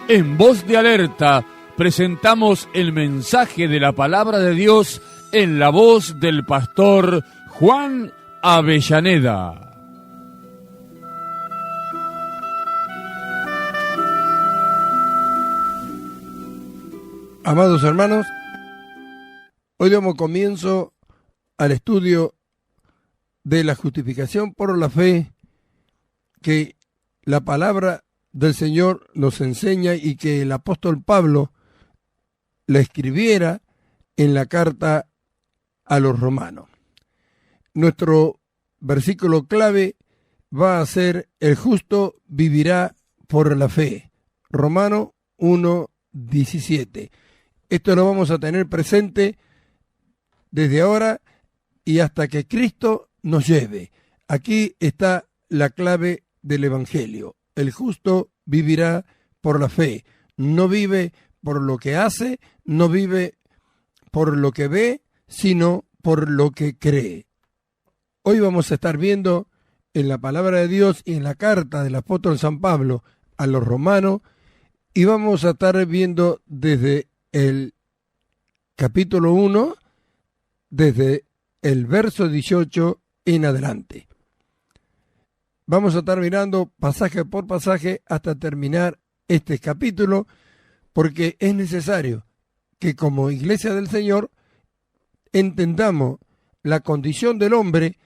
En Voz de Alerta presentamos el mensaje de la Palabra de Dios en la voz del pastor Juan Avellaneda. Amados hermanos, hoy damos comienzo al estudio de la justificación por la fe que la palabra del Señor nos enseña y que el apóstol Pablo la escribiera en la carta a los romanos. Nuestro versículo clave va a ser: el justo vivirá por la fe. Romanos 1:17. Esto lo vamos a tener presente desde ahora y hasta que Cristo nos lleve. Aquí está la clave del Evangelio. El justo vivirá por la fe. No vive por lo que hace, no vive por lo que ve, sino por lo que cree. Hoy vamos a estar viendo en la palabra de Dios y en la carta del apóstol San Pablo a los romanos, y vamos a estar viendo desde el capítulo 1, desde el verso 18 en adelante. Vamos a estar mirando pasaje por pasaje hasta terminar este capítulo, porque es necesario que como iglesia del Señor entendamos la condición del hombre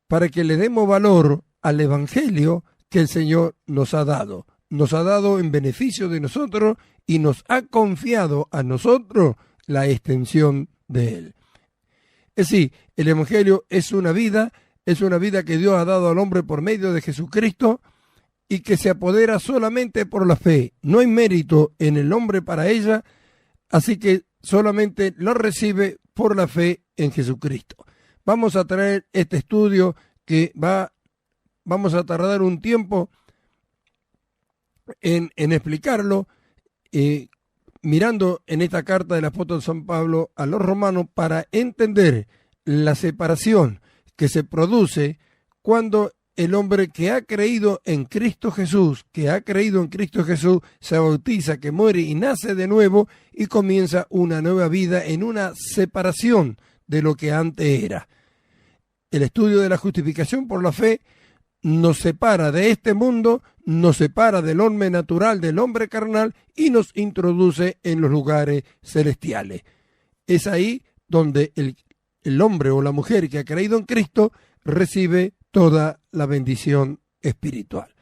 para que le demos valor al Evangelio que el Señor nos ha dado. Nos ha dado en beneficio de nosotros y nos ha confiado a nosotros la extensión de Él. Es decir, el Evangelio es una vida que Dios ha dado al hombre por medio de Jesucristo y que se apodera solamente por la fe. No hay mérito en el hombre para ella, así que solamente lo recibe por la fe en Jesucristo. Vamos a traer este estudio que vamos a tardar un tiempo en explicarlo, mirando en esta carta del apóstol San Pablo a los romanos para entender la separación que se produce cuando el hombre que ha creído en Cristo Jesús, se bautiza, que muere y nace de nuevo y comienza una nueva vida en una separación de lo que antes era. El estudio de la justificación por la fe nos separa de este mundo, nos separa del hombre natural, del hombre carnal, y nos introduce en los lugares celestiales. Es ahí donde el hombre o la mujer que ha creído en Cristo recibe toda la bendición espiritual.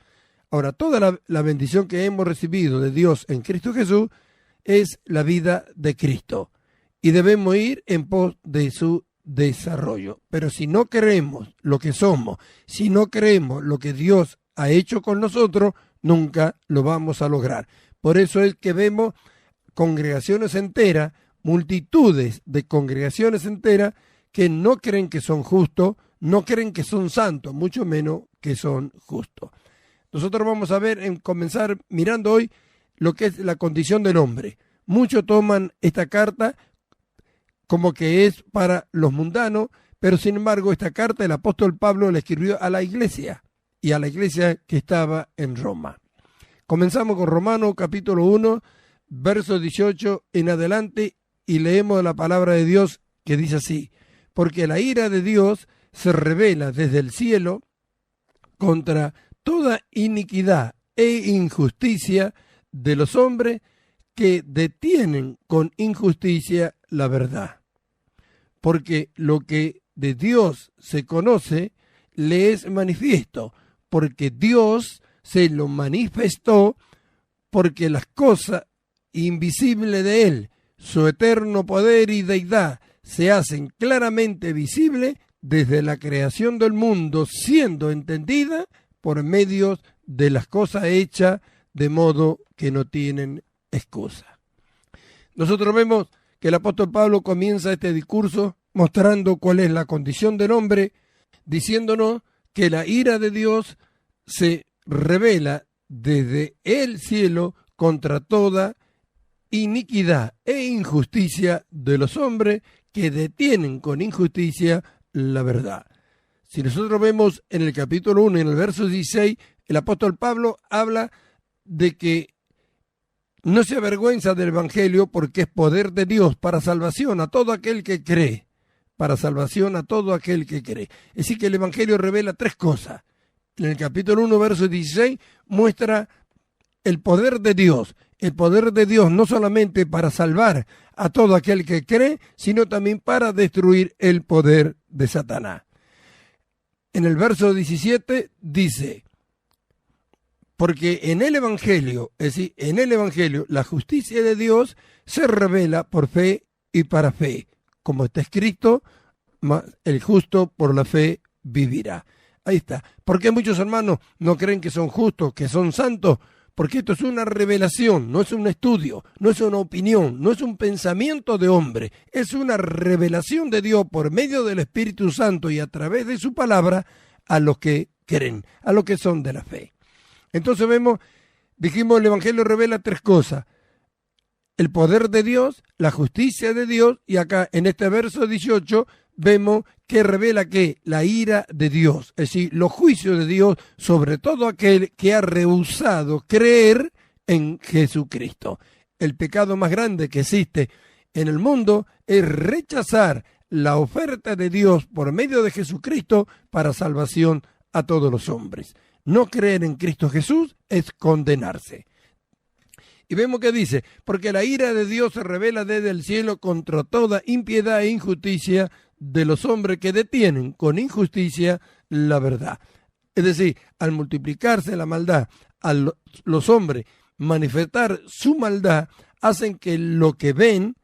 Ahora, toda la bendición que hemos recibido de Dios en Cristo Jesús es la vida de Cristo y debemos ir en pos de su desarrollo. Pero si no creemos lo que somos, si no creemos lo que Dios ha hecho con nosotros, nunca lo vamos a lograr. Por eso es que vemos congregaciones enteras, multitudes de congregaciones enteras que no creen que son justos, no creen que son santos, mucho menos que son justos. Nosotros vamos a comenzar mirando hoy lo que es la condición del hombre. Muchos toman esta carta como que es para los mundanos, pero sin embargo esta carta el apóstol Pablo la escribió a la iglesia y a la iglesia que estaba en Roma. Comenzamos con Romanos capítulo 1, verso 18 en adelante, y leemos la palabra de Dios que dice así: porque la ira de Dios se revela desde el cielo contra toda iniquidad e injusticia de los hombres que detienen con injusticia la verdad. Porque lo que de Dios se conoce le es manifiesto, porque Dios se lo manifestó, porque las cosas invisibles de Él, su eterno poder y deidad, se hacen claramente visibles desde la creación del mundo, siendo entendida por medio de las cosas hechas, de modo que no tienen excusa. Nosotros vemos que el apóstol Pablo comienza este discurso mostrando cuál es la condición del hombre, diciéndonos que la ira de Dios se revela desde el cielo contra toda iniquidad e injusticia de los hombres que detienen con injusticia la verdad. Si nosotros vemos en el capítulo 1, en el verso 16, el apóstol Pablo habla de que no se avergüenza del Evangelio porque es poder de Dios para salvación a todo aquel que cree. Para salvación a todo aquel que cree. Es decir, que el Evangelio revela tres cosas. En el capítulo 1, verso 16, muestra el poder de Dios. El poder de Dios no solamente para salvar a todo aquel que cree, sino también para destruir el poder de Satanás. En el verso 17 dice, porque en el Evangelio, es decir, en el Evangelio, la justicia de Dios se revela por fe y para fe. Como está escrito, el justo por la fe vivirá. Ahí está. ¿Por qué muchos hermanos no creen que son justos, que son santos? Porque esto es una revelación, no es un estudio, no es una opinión, no es un pensamiento de hombre. Es una revelación de Dios por medio del Espíritu Santo y a través de su palabra a los que creen, a los que son de la fe. Entonces dijimos, el Evangelio revela tres cosas. El poder de Dios, la justicia de Dios, y acá en este verso 18 vemos que revela que la ira de Dios, es decir, los juicios de Dios sobre todo aquel que ha rehusado creer en Jesucristo. El pecado más grande que existe en el mundo es rechazar la oferta de Dios por medio de Jesucristo para salvación a todos los hombres. No creer en Cristo Jesús es condenarse. Y vemos que dice, porque la ira de Dios se revela desde el cielo contra toda impiedad e injusticia de los hombres que detienen con injusticia la verdad. Es decir, al multiplicarse la maldad, a los hombres manifestar su maldad, hacen que lo que ven,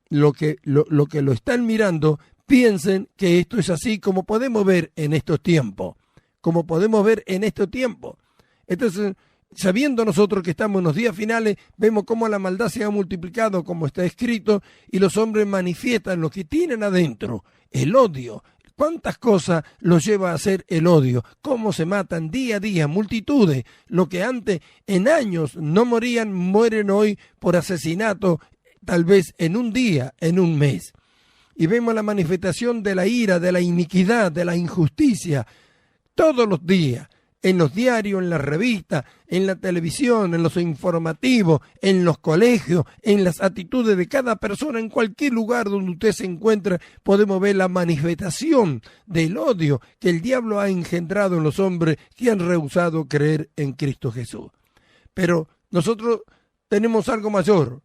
lo que lo están mirando, piensen que esto es así, como podemos ver en estos tiempos. Entonces, sabiendo nosotros que estamos en los días finales, vemos cómo la maldad se ha multiplicado, como está escrito, y los hombres manifiestan lo que tienen adentro, el odio. ¿Cuántas cosas los lleva a hacer el odio? Cómo se matan día a día multitudes. Lo que antes en años no morían, mueren hoy por asesinato, tal vez en un día, en un mes. Y vemos la manifestación de la ira, de la iniquidad, de la injusticia, todos los días. En los diarios, en las revistas, en la televisión, en los informativos, en los colegios, en las actitudes de cada persona, en cualquier lugar donde usted se encuentre, podemos ver la manifestación del odio que el diablo ha engendrado en los hombres que han rehusado creer en Cristo Jesús. Pero nosotros tenemos algo mayor,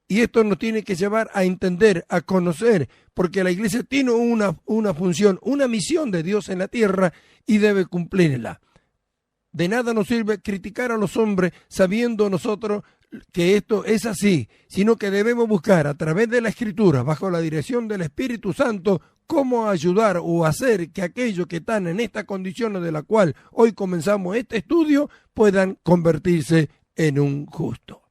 y esto nos tiene que llevar a entender, a conocer, porque la iglesia tiene una función, una misión de Dios en la tierra y debe cumplirla. De nada nos sirve criticar a los hombres sabiendo nosotros que esto es así, sino que debemos buscar a través de la Escritura, bajo la dirección del Espíritu Santo, cómo ayudar o hacer que aquellos que están en esta condición de la cual hoy comenzamos este estudio puedan convertirse en un justo.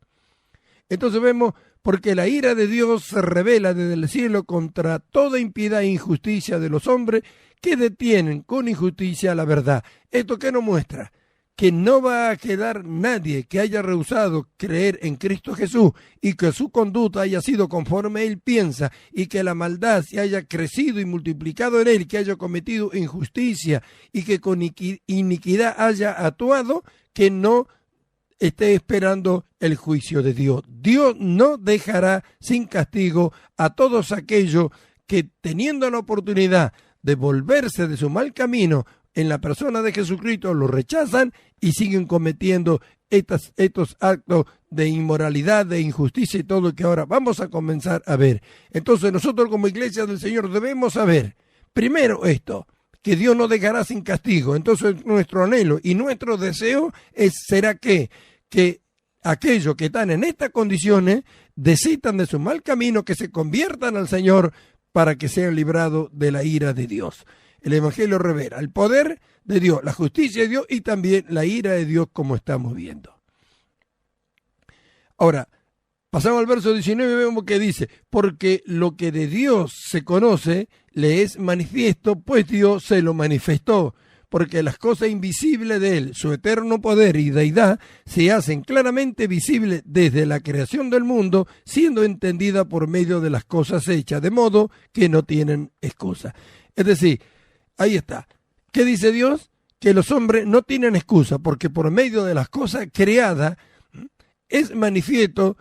Entonces vemos, porque la ira de Dios se revela desde el cielo contra toda impiedad e injusticia de los hombres que detienen con injusticia la verdad. ¿Esto qué nos muestra? Que no va a quedar nadie que haya rehusado creer en Cristo Jesús y que su conducta haya sido conforme él piensa y que la maldad se haya crecido y multiplicado en él, que haya cometido injusticia y que con iniquidad haya actuado, que no esté esperando el juicio de Dios. Dios no dejará sin castigo a todos aquellos que, teniendo la oportunidad de volverse de su mal camino en la persona de Jesucristo, lo rechazan y siguen cometiendo estos actos de inmoralidad, de injusticia y todo lo que ahora vamos a comenzar a ver. Entonces nosotros como iglesia del Señor debemos saber, primero esto, que Dios no dejará sin castigo. Entonces nuestro anhelo y nuestro deseo será que aquellos que están en estas condiciones desistan de su mal camino, que se conviertan al Señor para que sean librados de la ira de Dios. El Evangelio revela el poder de Dios, la justicia de Dios y también la ira de Dios, como estamos viendo. Ahora, pasamos al verso 19 y vemos que dice, porque lo que de Dios se conoce le es manifiesto, pues Dios se lo manifestó, porque las cosas invisibles de Él, su eterno poder y deidad, se hacen claramente visibles desde la creación del mundo, siendo entendida por medio de las cosas hechas, de modo que no tienen excusa. Es decir, ahí está. ¿Qué dice Dios? Que los hombres no tienen excusa, porque por medio de las cosas creadas es manifiesto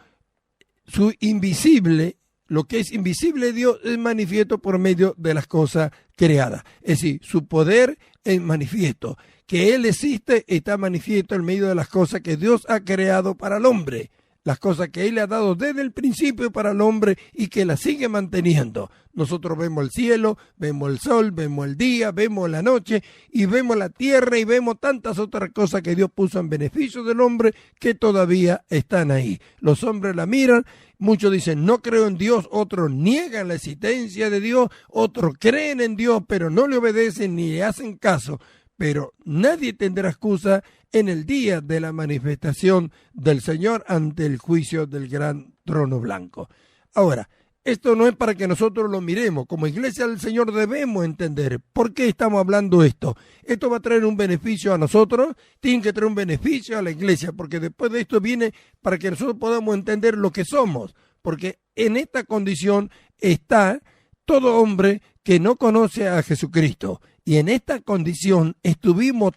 su invisible, lo que es invisible de Dios es manifiesto por medio de las cosas creadas. Es decir, su poder es manifiesto. Que Él existe está manifiesto en medio de las cosas que Dios ha creado para el hombre. Las cosas que Él le ha dado desde el principio para el hombre y que las sigue manteniendo. Nosotros vemos el cielo, vemos el sol, vemos el día, vemos la noche y vemos la tierra y vemos tantas otras cosas que Dios puso en beneficio del hombre que todavía están ahí. Los hombres la miran, muchos dicen no creo en Dios, otros niegan la existencia de Dios, otros creen en Dios pero no le obedecen ni le hacen caso. Pero nadie tendrá excusa en el día de la manifestación del Señor ante el juicio del gran trono blanco. Ahora, esto no es para que nosotros lo miremos. Como iglesia del Señor debemos entender por qué estamos hablando esto. Esto va a traer un beneficio a nosotros, tiene que traer un beneficio a la iglesia, porque después de esto viene para que nosotros podamos entender lo que somos. Porque en esta condición está todo hombre que no conoce a Jesucristo. Y en esta condición estuvimos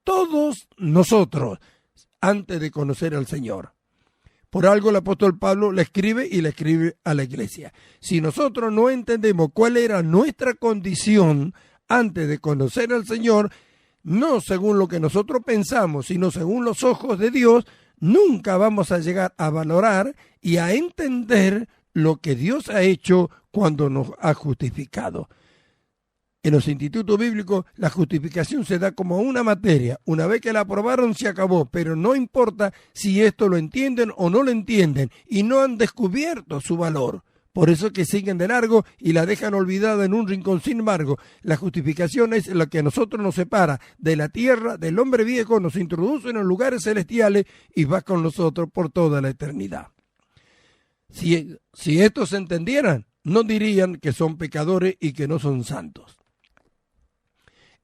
todos nosotros antes de conocer al Señor. Por algo el apóstol Pablo le escribe y le escribe a la iglesia. Si nosotros no entendemos cuál era nuestra condición antes de conocer al Señor, no según lo que nosotros pensamos, sino según los ojos de Dios, nunca vamos a llegar a valorar y a entender lo que Dios ha hecho cuando nos ha justificado. En los institutos bíblicos la justificación se da como una materia. Una vez que la aprobaron se acabó, pero no importa si esto lo entienden o no lo entienden y no han descubierto su valor. Por eso que siguen de largo y la dejan olvidada en un rincón. Sin embargo, la justificación es lo que a nosotros nos separa de la tierra, del hombre viejo, nos introduce en los lugares celestiales y va con nosotros por toda la eternidad. Si estos se entendieran, no dirían que son pecadores y que no son santos.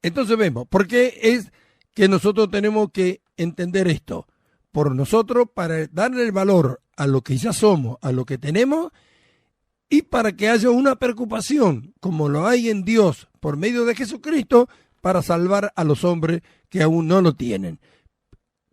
Entonces vemos, ¿por qué es que nosotros tenemos que entender esto? Por nosotros, para darle el valor a lo que ya somos, a lo que tenemos, y para que haya una preocupación, como lo hay en Dios, por medio de Jesucristo, para salvar a los hombres que aún no lo tienen.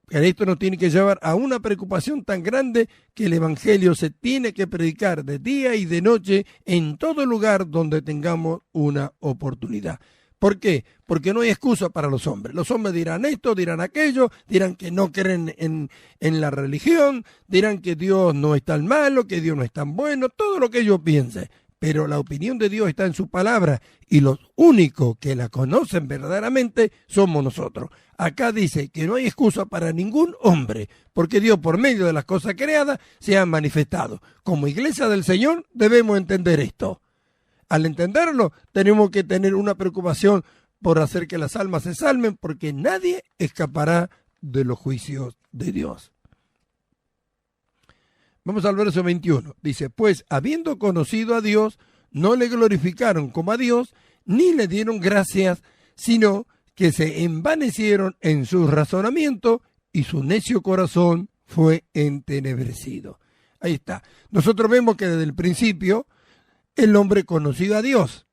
Pero esto nos tiene que llevar a una preocupación tan grande que el Evangelio se tiene que predicar de día y de noche en todo lugar donde tengamos una oportunidad. ¿Por qué? Porque no hay excusa para los hombres. Los hombres dirán esto, dirán aquello, dirán que no creen en la religión, dirán que Dios no es tan malo, que Dios no es tan bueno, todo lo que ellos piensen. Pero la opinión de Dios está en su palabra y los únicos que la conocen verdaderamente somos nosotros. Acá dice que no hay excusa para ningún hombre, porque Dios por medio de las cosas creadas se ha manifestado. Como iglesia del Señor debemos entender esto. Al entenderlo, tenemos que tener una preocupación por hacer que las almas se salven, porque nadie escapará de los juicios de Dios. Vamos al verso 21. Dice, pues habiendo conocido a Dios, no le glorificaron como a Dios, ni le dieron gracias, sino que se envanecieron en su razonamiento y su necio corazón fue entenebrecido. Ahí está. Nosotros vemos que desde el principio el hombre conoció a Dios.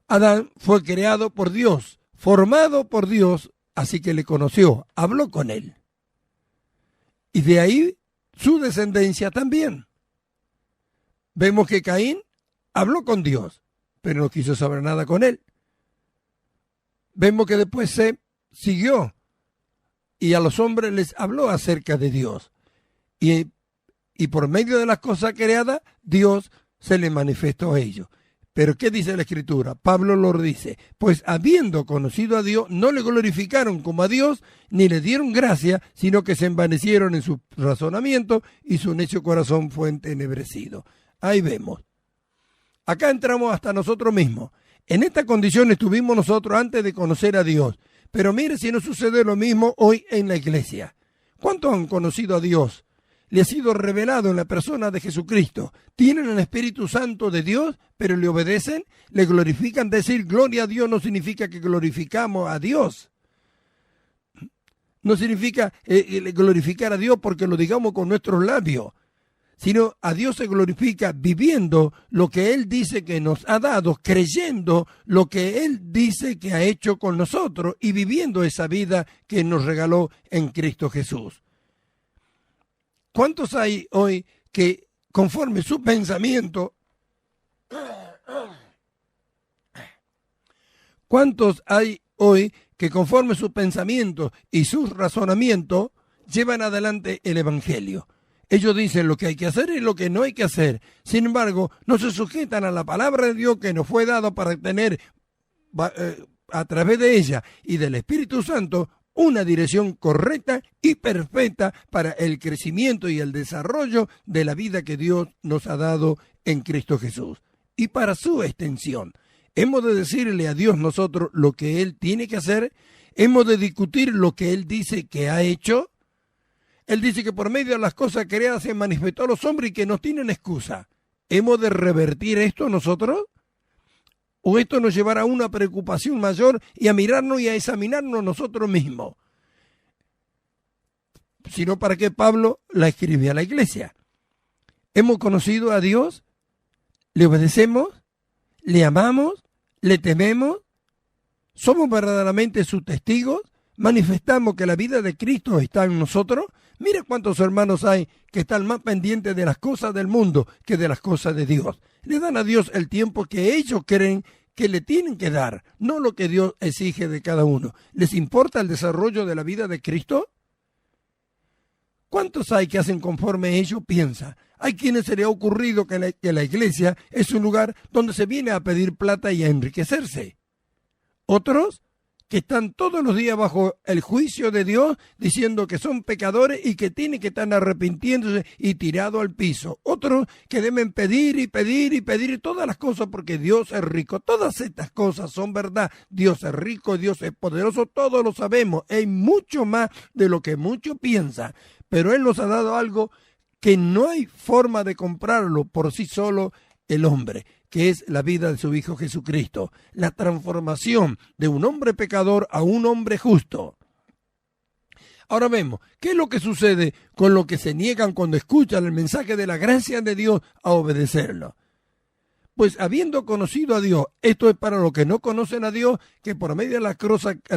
Adán fue creado por Dios, formado por Dios, así que le conoció, habló con él. Y de ahí su descendencia también. Vemos que Caín habló con Dios, pero no quiso saber nada con él. Vemos que después se siguió y a los hombres les habló acerca de Dios. Y por medio de las cosas creadas, Dios se le manifestó a ellos. Pero ¿qué dice la Escritura? Pablo lo dice, pues habiendo conocido a Dios, no le glorificaron como a Dios, ni le dieron gracia, sino que se envanecieron en su razonamiento y su necio corazón fue entenebrecido. Ahí vemos. Acá entramos hasta nosotros mismos. En esta condición estuvimos nosotros antes de conocer a Dios. Pero mire si no sucede lo mismo hoy en la iglesia. ¿Cuántos han conocido a Dios? Le ha sido revelado en la persona de Jesucristo. Tienen el Espíritu Santo de Dios, pero le obedecen, le glorifican. Decir gloria a Dios no significa que glorificamos a Dios. No significa glorificar a Dios porque lo digamos con nuestros labios, sino a Dios se glorifica viviendo lo que Él dice que nos ha dado, creyendo lo que Él dice que ha hecho con nosotros y viviendo esa vida que nos regaló en Cristo Jesús. ¿Cuántos hay hoy que conforme su pensamiento, cuántos hay hoy que conforme su pensamiento y sus razonamientos llevan adelante el Evangelio? Ellos dicen lo que hay que hacer y lo que no hay que hacer. Sin embargo, no se sujetan a la palabra de Dios que nos fue dado para tener a través de ella y del Espíritu Santo una dirección correcta y perfecta para el crecimiento y el desarrollo de la vida que Dios nos ha dado en Cristo Jesús y para su extensión. Hemos de decirle a Dios nosotros lo que Él tiene que hacer. Hemos de discutir lo que Él dice que ha hecho. Él dice que por medio de las cosas creadas se manifestó a los hombres y que no tienen excusa. ¿Hemos de revertir esto nosotros? ¿O esto nos llevará a una preocupación mayor y a mirarnos y a examinarnos nosotros mismos? Sino para que Pablo la escribe a la iglesia. ¿Hemos conocido a Dios? ¿Le obedecemos? ¿Le amamos? ¿Le tememos? ¿Somos verdaderamente sus testigos? ¿Manifestamos que la vida de Cristo está en nosotros? Mira cuántos hermanos hay que están más pendientes de las cosas del mundo que de las cosas de Dios. Le dan a Dios el tiempo que ellos creen que le tienen que dar, no lo que Dios exige de cada uno. ¿Les importa el desarrollo de la vida de Cristo? ¿Cuántos hay que hacen conforme ellos piensan? Hay quienes se les ha ocurrido que la iglesia es un lugar donde se viene a pedir plata y a enriquecerse. Otros que están todos los días bajo el juicio de Dios, diciendo que son pecadores y que tienen que estar arrepintiéndose y tirados al piso. Otros que deben pedir y pedir y pedir todas las cosas porque Dios es rico. Todas estas cosas son verdad. Dios es rico, Dios es poderoso, todos lo sabemos. Hay mucho más de lo que muchos piensan, pero Él nos ha dado algo que no hay forma de comprarlo por sí solo el hombre, que es la vida de su Hijo Jesucristo, la transformación de un hombre pecador a un hombre justo. Ahora vemos, ¿qué es lo que sucede con los que se niegan cuando escuchan el mensaje de la gracia de Dios a obedecerlo? Pues habiendo conocido a Dios, esto es para los que no conocen a Dios, que por medio de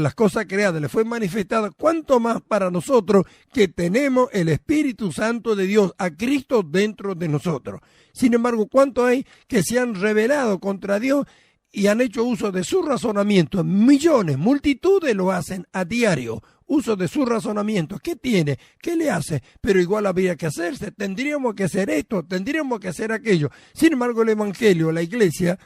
las cosas creadas le fue manifestada, cuánto más para nosotros que tenemos el Espíritu Santo de Dios, a Cristo dentro de nosotros. Sin embargo, ¿cuánto hay que se han rebelado contra Dios y han hecho uso de su razonamiento? Millones, multitudes lo hacen a diario. Uso de su razonamiento. ¿Qué tiene? ¿Qué le hace? Pero igual habría que hacerse. Tendríamos que hacer esto, tendríamos que hacer aquello. Sin embargo, el Evangelio, la iglesia,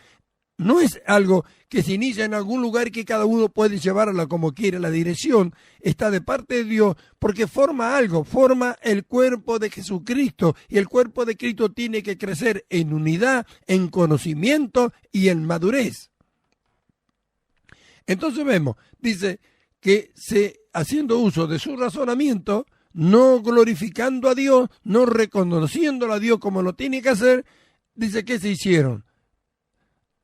no es algo que se inicia en algún lugar que cada uno puede llevarla como quiere. La dirección está de parte de Dios porque forma algo, forma el cuerpo de Jesucristo. Y el cuerpo de Cristo tiene que crecer en unidad, en conocimiento y en madurez. Entonces vemos, dice que haciendo uso de su razonamiento, no glorificando a Dios, no reconociéndolo a Dios como lo tiene que hacer, dice que se hicieron.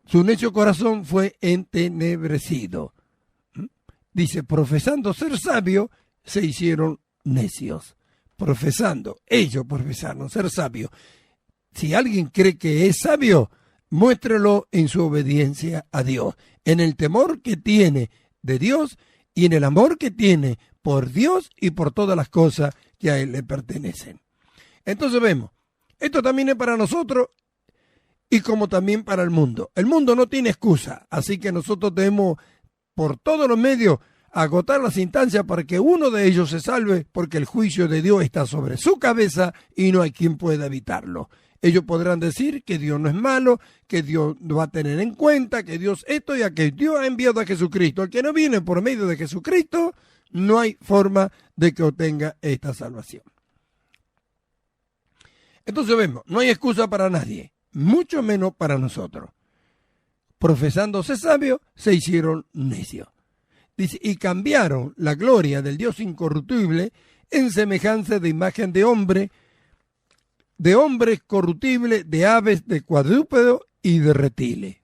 Su necio corazón fue entenebrecido. Dice, profesando ser sabio, se hicieron necios. Ellos profesaron ser sabios. Si alguien cree que es sabio, muéstrelo en su obediencia a Dios, en el temor que tiene de Dios y en el amor que tiene por Dios y por todas las cosas que a Él le pertenecen. Entonces vemos, esto también es para nosotros y como también para el mundo. El mundo no tiene excusa, así que nosotros debemos por todos los medios agotar las instancias para que uno de ellos se salve, porque el juicio de Dios está sobre su cabeza y no hay quien pueda evitarlo. Ellos podrán decir que Dios no es malo, que Dios va a tener en cuenta, que Dios esto y aquello. Dios ha enviado a Jesucristo. El que no viene por medio de Jesucristo, no hay forma de que obtenga esta salvación. Entonces vemos, no hay excusa para nadie, mucho menos para nosotros. Profesándose sabios, se hicieron necios. Dice, y cambiaron la gloria del Dios incorruptible en semejanza de imagen de hombres corruptibles, de aves, de cuadrúpedos y de reptiles.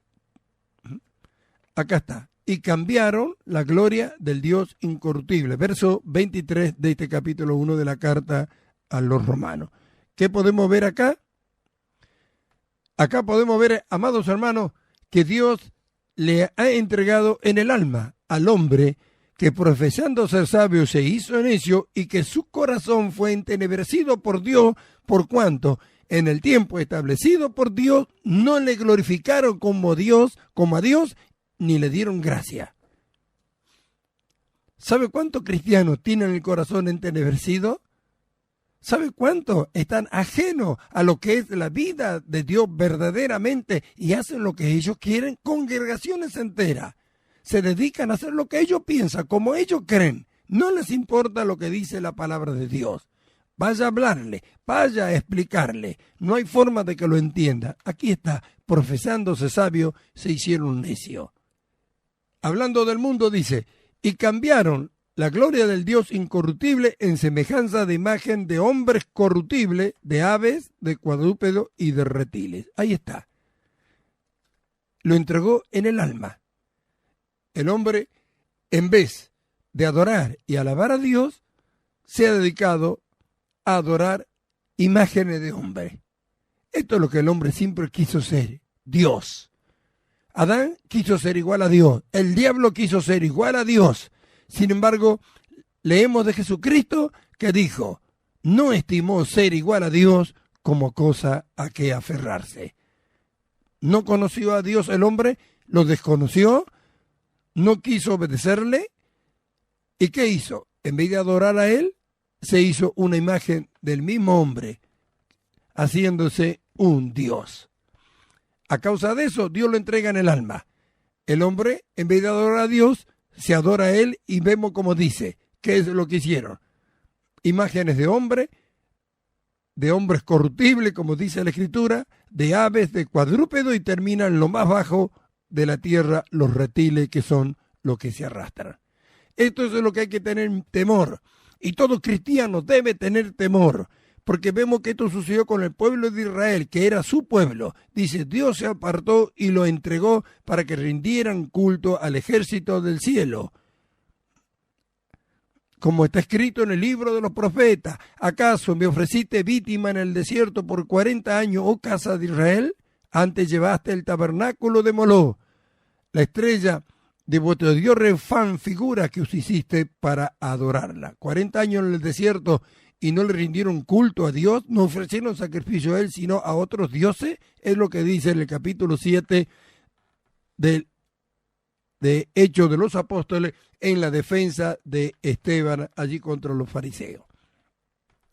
Acá está. Y cambiaron la gloria del Dios incorruptible. Verso 23 de este capítulo 1 de la carta a los romanos. ¿Qué podemos ver acá? Acá podemos ver, amados hermanos, que Dios le ha entregado en el alma al hombre que profesando ser sabio se hizo necio y que su corazón fue entenebrecido por Dios, por cuanto en el tiempo establecido por Dios no le glorificaron como a Dios, ni le dieron gracia. ¿Sabe cuántos cristianos tienen el corazón entenebrecido? ¿Sabe cuántos están ajenos a lo que es la vida de Dios verdaderamente y hacen lo que ellos quieren? Congregaciones enteras se dedican a hacer lo que ellos piensan, como ellos creen. No les importa lo que dice la palabra de Dios. Vaya a hablarle, vaya a explicarle. No hay forma de que lo entienda. Aquí está, profesándose sabio, se hicieron necios. Hablando del mundo dice, y cambiaron la gloria del Dios incorruptible en semejanza de imagen de hombres corruptibles, de aves, de cuadrúpedos y de reptiles. Ahí está. Lo entregó en el alma. El hombre, en vez de adorar y alabar a Dios, se ha dedicado a adorar imágenes de hombre. Esto es lo que el hombre siempre quiso ser, Dios. Adán quiso ser igual a Dios, el diablo quiso ser igual a Dios. Sin embargo, leemos de Jesucristo que dijo, no estimó ser igual a Dios como cosa a que aferrarse. No conoció a Dios el hombre, lo desconoció, no quiso obedecerle. ¿Y qué hizo? En vez de adorar a él, se hizo una imagen del mismo hombre, haciéndose un Dios. A causa de eso, Dios lo entrega en el alma. El hombre, en vez de adorar a Dios, se adora a él y vemos como dice, ¿qué es lo que hicieron? Imágenes de hombres corruptibles, como dice la Escritura, de aves, de cuadrúpedos y terminan lo más bajo de la tierra, los reptiles que son los que se arrastran. Esto es lo que hay que tener temor. Y todo cristiano debe tener temor, porque vemos que esto sucedió con el pueblo de Israel, que era su pueblo. Dice, Dios se apartó y lo entregó para que rindieran culto al ejército del cielo. Como está escrito en el libro de los profetas, ¿acaso me ofreciste víctima en el desierto por 40 años, oh casa de Israel? Antes llevaste el tabernáculo de Moló, la estrella de vuestro Dios Refán, figura que os hiciste para adorarla. 40 años en el desierto y no le rindieron culto a Dios, no ofrecieron sacrificio a él, sino a otros dioses. Es lo que dice en el capítulo 7 de Hechos de los Apóstoles en la defensa de Esteban allí contra los fariseos.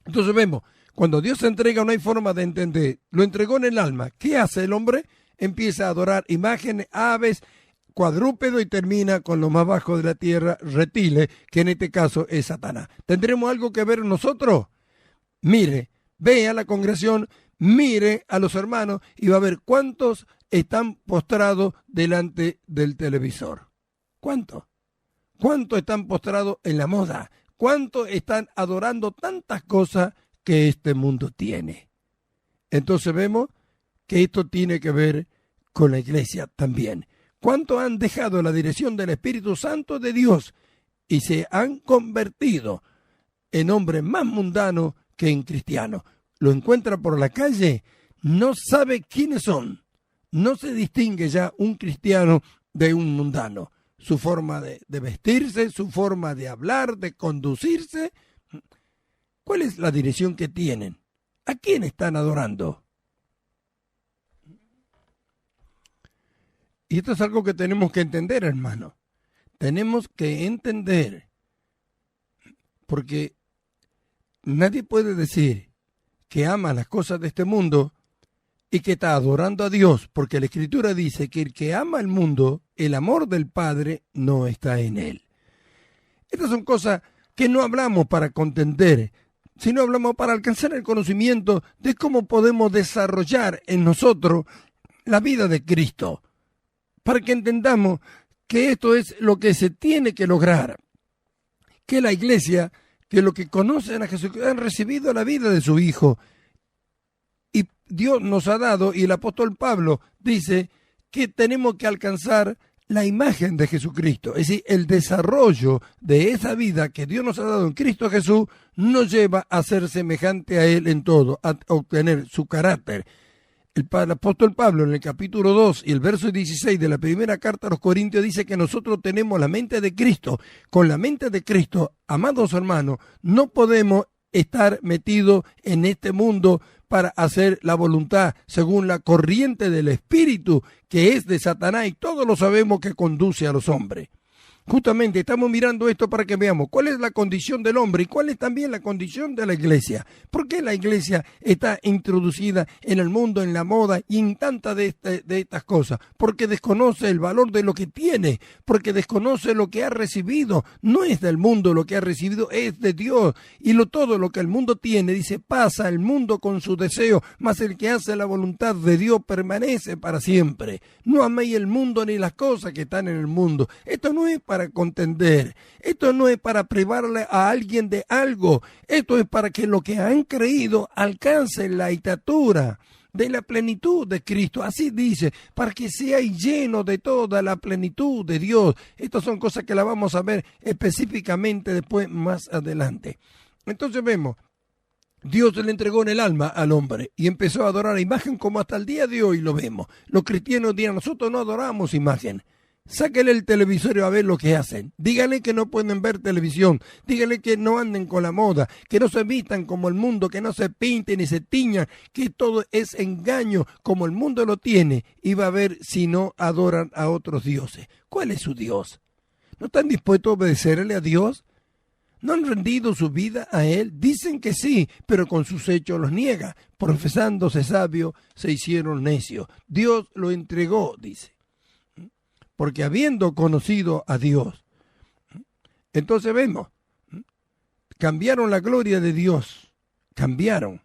Entonces vemos, cuando Dios se entrega no hay forma de entender. Lo entregó en el alma. ¿Qué hace el hombre? Empieza a adorar imágenes, aves, cuadrúpedo y termina con lo más bajo de la tierra, reptiles, que en este caso es Satanás. ¿Tendremos algo que ver nosotros? Mire, ve a la congregación, mire a los hermanos y va a ver cuántos están postrados delante del televisor. ¿Cuántos? ¿Cuántos están postrados en la moda? ¿Cuántos están adorando tantas cosas que este mundo tiene? Entonces vemos que esto tiene que ver con la iglesia también. ¿Cuántos han dejado la dirección del Espíritu Santo de Dios y se han convertido en hombres más mundanos que en cristianos? Lo encuentra por la calle, no sabe quiénes son. No se distingue ya un cristiano de un mundano. Su forma de vestirse, su forma de hablar, de conducirse. ¿Cuál es la dirección que tienen? ¿A quién están adorando? Y esto es algo que tenemos que entender, hermano. Tenemos que entender. Porque nadie puede decir que ama las cosas de este mundo y que está adorando a Dios, porque la Escritura dice que el que ama el mundo, el amor del Padre no está en él. Estas son cosas que no hablamos para contender, sino hablamos para alcanzar el conocimiento de cómo podemos desarrollar en nosotros la vida de Cristo, para que entendamos que esto es lo que se tiene que lograr, que la iglesia, que los que conocen a Jesucristo han recibido la vida de su Hijo, y Dios nos ha dado, y el apóstol Pablo dice que tenemos que alcanzar la imagen de Jesucristo, es decir, el desarrollo de esa vida que Dios nos ha dado en Cristo Jesús nos lleva a ser semejante a Él en todo, a obtener su carácter. El apóstol Pablo en el capítulo 2 y el verso 16 de la primera carta a los Corintios dice que nosotros tenemos la mente de Cristo. Con la mente de Cristo, amados hermanos, no podemos estar metidos en este mundo para hacer la voluntad según la corriente del espíritu que es de Satanás, y todos lo sabemos que conduce a los hombres. Justamente estamos mirando esto para que veamos cuál es la condición del hombre y cuál es también la condición de la iglesia. ¿Por qué la iglesia está introducida en el mundo, en la moda y en tantas de estas cosas? Porque desconoce el valor de lo que tiene, porque desconoce lo que ha recibido. No es del mundo lo que ha recibido, es de Dios. Y todo lo que el mundo tiene, dice, pasa el mundo con su deseo, mas el que hace la voluntad de Dios permanece para siempre. No améis el mundo ni las cosas que están en el mundo. Esto no es para contender, esto no es para privarle a alguien de algo, esto es para que lo que han creído alcance la estatura de la plenitud de Cristo. Así dice, para que seáis llenos de toda la plenitud de Dios. Estas son cosas que las vamos a ver específicamente después, más adelante. Entonces vemos, Dios le entregó en el alma al hombre y empezó a adorar a imagen, como hasta el día de hoy lo vemos. Los cristianos dirán, nosotros no adoramos imagen. Sáquenle el televisor a ver lo que hacen. Díganle que no pueden ver televisión. Díganle que no anden con la moda, que no se vistan como el mundo, que no se pinten ni se tiñan, que todo es engaño como el mundo lo tiene. Y va a ver si no adoran a otros dioses. ¿Cuál es su Dios? ¿No están dispuestos a obedecerle a Dios? ¿No han rendido su vida a Él? Dicen que sí, pero con sus hechos los niega. Profesándose sabios, se hicieron necios. Dios lo entregó, dice. Porque habiendo conocido a Dios, entonces vemos, cambiaron la gloria de Dios, cambiaron.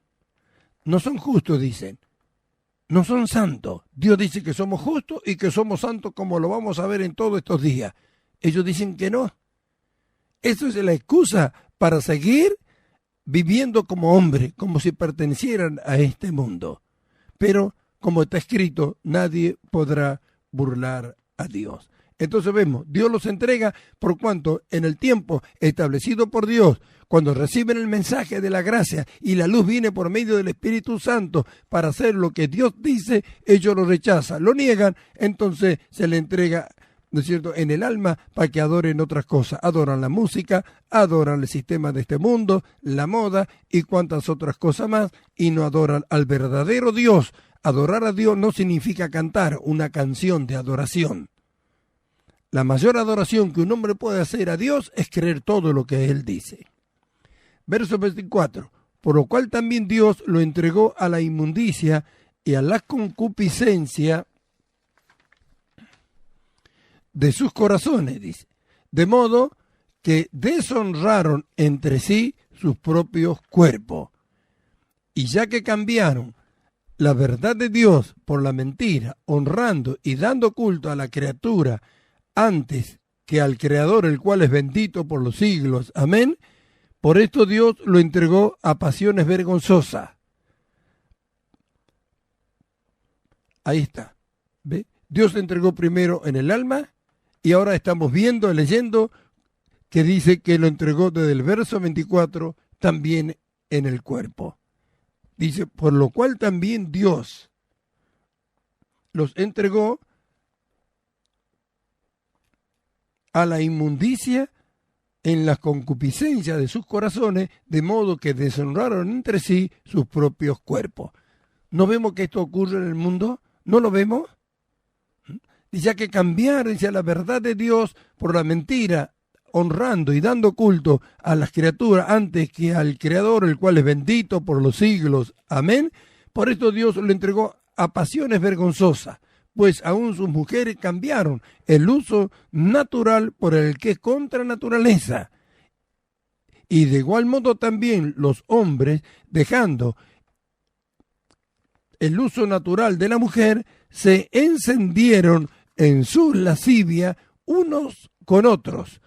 No son justos, dicen, no son santos. Dios dice que somos justos y que somos santos, como lo vamos a ver en todos estos días. Ellos dicen que no. Eso es la excusa para seguir viviendo como hombres, como si pertenecieran a este mundo. Pero, como está escrito, nadie podrá burlar a Dios. Entonces vemos, Dios los entrega por cuanto en el tiempo establecido por Dios, cuando reciben el mensaje de la gracia y la luz viene por medio del Espíritu Santo para hacer lo que Dios dice, ellos lo rechazan, lo niegan, entonces se le entrega, ¿no es cierto?, en el alma para que adoren otras cosas. Adoran la música, adoran el sistema de este mundo, la moda y cuantas otras cosas más, y no adoran al verdadero Dios. Adorar a Dios no significa cantar una canción de adoración. La mayor adoración que un hombre puede hacer a Dios es creer todo lo que Él dice. Verso 24. Por lo cual también Dios lo entregó a la inmundicia y a la concupiscencia de sus corazones, dice. De modo que deshonraron entre sí sus propios cuerpos. Y ya que cambiaron la verdad de Dios por la mentira, honrando y dando culto a la criatura antes que al Creador, el cual es bendito por los siglos. Amén. Por esto Dios lo entregó a pasiones vergonzosas. Ahí está. ¿Ve? Dios lo entregó primero en el alma y ahora estamos viendo, leyendo, que dice que lo entregó desde el verso 24 también en el cuerpo. Dice, por lo cual también Dios los entregó a la inmundicia en la concupiscencia de sus corazones, de modo que deshonraron entre sí sus propios cuerpos. ¿No vemos que esto ocurre en el mundo? ¿No lo vemos? Dice que cambiar, dice, la verdad de Dios por la mentira, honrando y dando culto a las criaturas antes que al Creador, el cual es bendito por los siglos. Amén. Por esto Dios lo entregó a pasiones vergonzosas, pues aún sus mujeres cambiaron el uso natural por el que es contra naturaleza. Y de igual modo también los hombres, dejando el uso natural de la mujer, se encendieron en su lascivia unos con otros,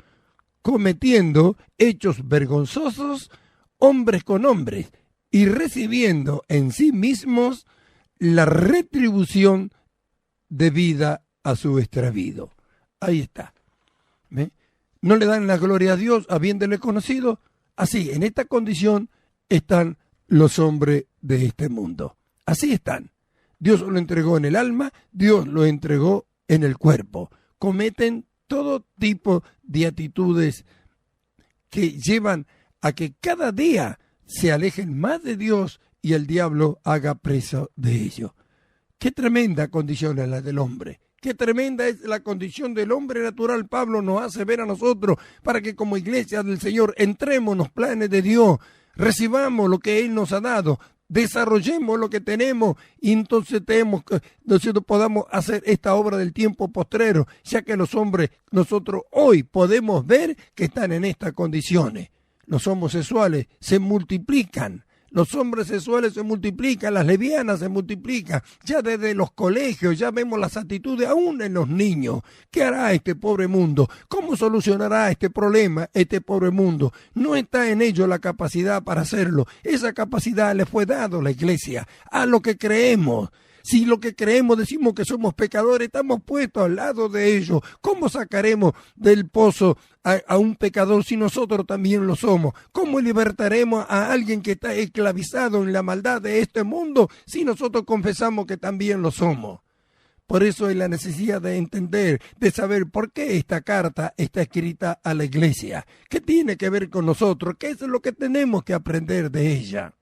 cometiendo hechos vergonzosos hombres con hombres y recibiendo en sí mismos la retribución debida a su extravío. Ahí está. ¿Ve? No le dan la gloria a Dios habiéndole conocido. Así, en esta condición están los hombres de este mundo. Así están. Dios lo entregó en el alma, Dios lo entregó en el cuerpo. Cometen todo tipo de actitudes que llevan a que cada día se alejen más de Dios y el diablo haga preso de ello. Qué tremenda condición es la del hombre. Qué tremenda es la condición del hombre natural. Pablo nos hace ver a nosotros para que como iglesia del Señor entremos en los planes de Dios, recibamos lo que Él nos ha dado, desarrollemos lo que tenemos y entonces nosotros podamos hacer esta obra del tiempo postrero, ya que los hombres, nosotros hoy podemos ver que están en estas condiciones. Los homosexuales se multiplican. Los hombres sexuales se multiplican, las lesbianas se multiplican, ya desde los colegios, ya vemos las actitudes aún en los niños. ¿Qué hará este pobre mundo? ¿Cómo solucionará este problema este pobre mundo? No está en ellos la capacidad para hacerlo. Esa capacidad le fue dada a la iglesia, a lo que creemos. Si lo que creemos decimos que somos pecadores, estamos puestos al lado de ellos. ¿Cómo sacaremos del pozo a un pecador si nosotros también lo somos? ¿Cómo libertaremos a alguien que está esclavizado en la maldad de este mundo si nosotros confesamos que también lo somos? Por eso es la necesidad de entender, de saber por qué esta carta está escrita a la iglesia. ¿Qué tiene que ver con nosotros? ¿Qué es lo que tenemos que aprender de ella?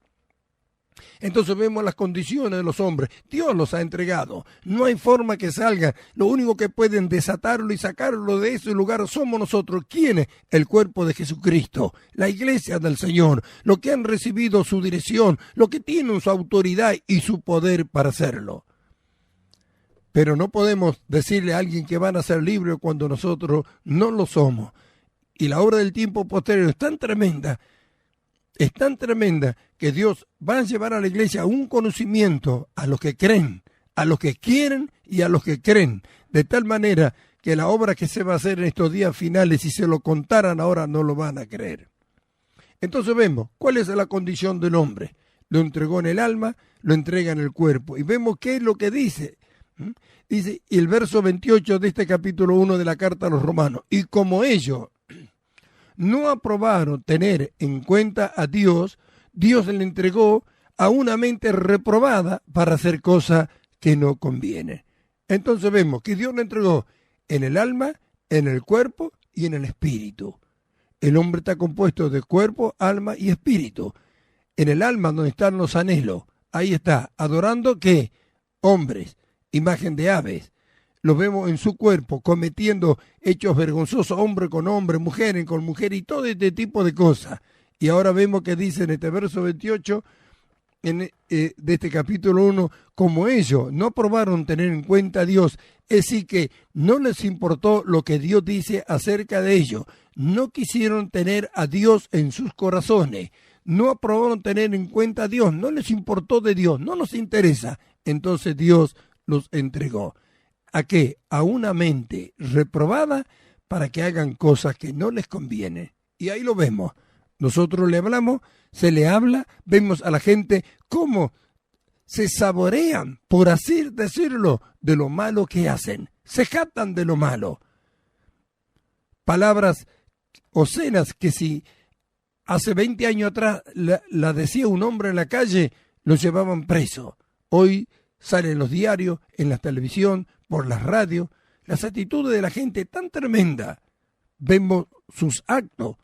Entonces vemos las condiciones de los hombres. Dios los ha entregado. No hay forma que salgan. Lo único que pueden desatarlo y sacarlo de ese lugar somos nosotros. ¿Quiénes? El cuerpo de Jesucristo, la iglesia del Señor, los que han recibido su dirección, los que tienen su autoridad y su poder para hacerlo. Pero no podemos decirle a alguien que van a ser libres cuando nosotros no lo somos. Y la obra del tiempo posterior es tan tremenda que Dios va a llevar a la iglesia un conocimiento a los que creen, a los que quieren y a los que creen, de tal manera que la obra que se va a hacer en estos días finales, si se lo contaran ahora, no lo van a creer. Entonces vemos cuál es la condición del hombre. Lo entregó en el alma, lo entrega en el cuerpo. Y vemos qué es lo que dice. Dice, y el verso 28 de este capítulo 1 de la carta a los romanos, y como ellos no aprobaron tener en cuenta a Dios, Dios le entregó a una mente reprobada para hacer cosas que no convienen. Entonces vemos que Dios le entregó en el alma, en el cuerpo y en el espíritu. El hombre está compuesto de cuerpo, alma y espíritu. En el alma donde están los anhelos, ahí está, adorando ¿qué? Hombres, imagen de aves. Lo vemos en su cuerpo cometiendo hechos vergonzosos, hombre con hombre, mujer con mujer y todo este tipo de cosas. Y ahora vemos que dice en este verso 28 de este capítulo 1, como ellos no probaron tener en cuenta a Dios, es decir que no les importó lo que Dios dice acerca de ellos, no quisieron tener a Dios en sus corazones, no aprobaron tener en cuenta a Dios, no les importó de Dios, no nos interesa, entonces Dios los entregó. ¿A qué? A una mente reprobada para que hagan cosas que no les conviene. Y ahí lo vemos. Nosotros le hablamos, se le habla, vemos a la gente cómo se saborean, por así decirlo, de lo malo que hacen. Se jactan de lo malo. Palabras obscenas que si hace 20 años atrás la decía un hombre en la calle, lo llevaban preso. Hoy salen en los diarios, en la televisión, por las radios, las actitudes de la gente tan tremenda. Vemos sus actos.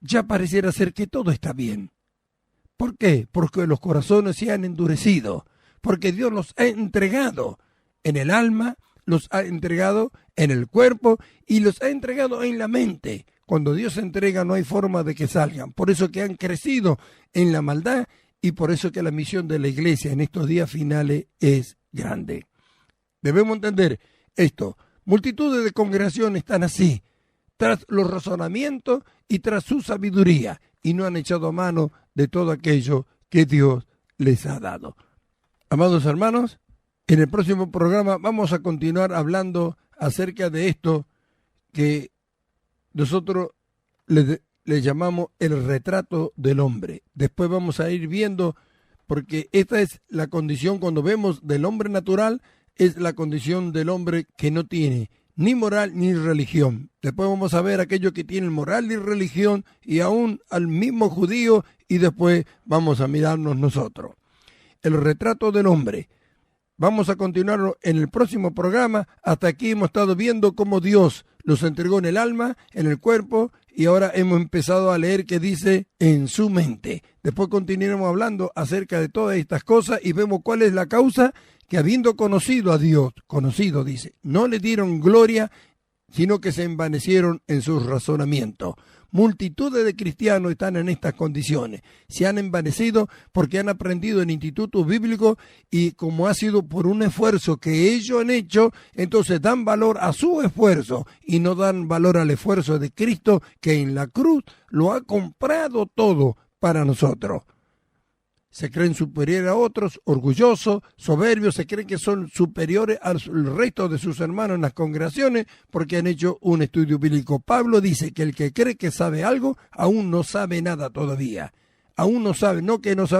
Ya pareciera ser que todo está bien. ¿Por qué? Porque los corazones se han endurecido. Porque Dios los ha entregado en el alma, los ha entregado en el cuerpo y los ha entregado en la mente. Cuando Dios se entrega no hay forma de que salgan. Por eso que han crecido en la maldad y por eso que la misión de la iglesia en estos días finales es grande. Debemos entender esto. Multitudes de congregaciones están así, tras los razonamientos y tras su sabiduría, y no han echado mano de todo aquello que Dios les ha dado. Amados hermanos, en el próximo programa vamos a continuar hablando acerca de esto que nosotros le llamamos el retrato del hombre. Después vamos a ir viendo, porque esta es la condición cuando vemos del hombre natural, es la condición del hombre que no tiene ni moral ni religión. Después vamos a ver aquellos que tienen moral y religión y aún al mismo judío y después vamos a mirarnos nosotros. el retrato del hombre. Vamos a continuar en el próximo programa. Hasta aquí hemos estado viendo cómo Dios los entregó en el alma, en el cuerpo, y ahora hemos empezado a leer que dice en su mente. Después continuaremos hablando acerca de todas estas cosas y vemos cuál es la causa que, habiendo conocido a Dios, dice, no le dieron gloria, sino que se envanecieron en sus razonamientos. Multitudes de cristianos están en estas condiciones. Se han envanecido porque han aprendido en institutos bíblicos y como ha sido por un esfuerzo que ellos han hecho, entonces dan valor a su esfuerzo y no dan valor al esfuerzo de Cristo, que en la cruz lo ha comprado todo para nosotros. Se creen superiores a otros, orgullosos, soberbios, se creen que son superiores al resto de sus hermanos en las congregaciones porque han hecho un estudio bíblico. Pablo dice que el que cree que sabe algo, aún no sabe nada todavía. Aún no sabe,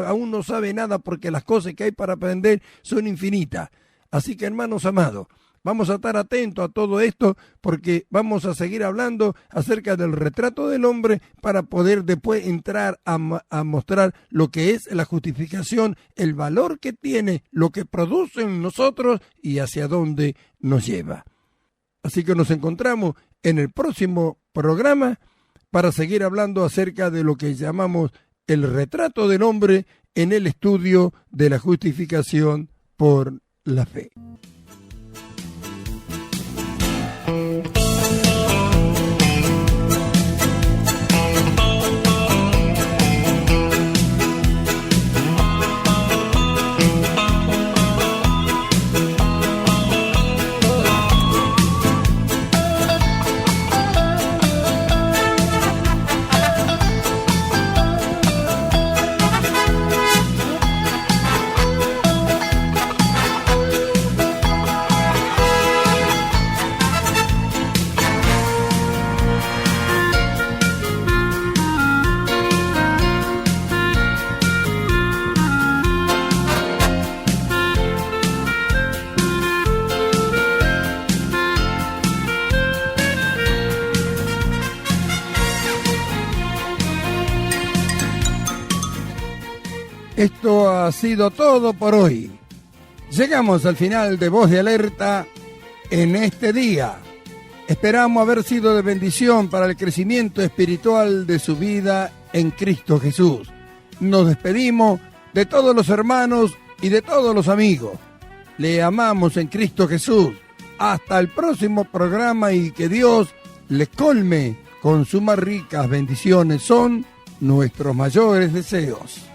aún no sabe nada porque las cosas que hay para aprender son infinitas. Así que, hermanos amados, vamos a estar atentos a todo esto porque vamos a seguir hablando acerca del retrato del hombre para poder después entrar a mostrar lo que es la justificación, el valor que tiene, lo que produce en nosotros y hacia dónde nos lleva. Así que nos encontramos en el próximo programa para seguir hablando acerca de lo que llamamos el retrato del hombre en el estudio de la justificación por la fe. Esto ha sido todo por hoy. Llegamos al final de Voz de Alerta en este día. Esperamos haber sido de bendición para el crecimiento espiritual de su vida en Cristo Jesús. Nos despedimos de todos los hermanos y de todos los amigos. Le amamos en Cristo Jesús. Hasta el próximo programa y que Dios les colme con sus más ricas bendiciones. Son nuestros mayores deseos.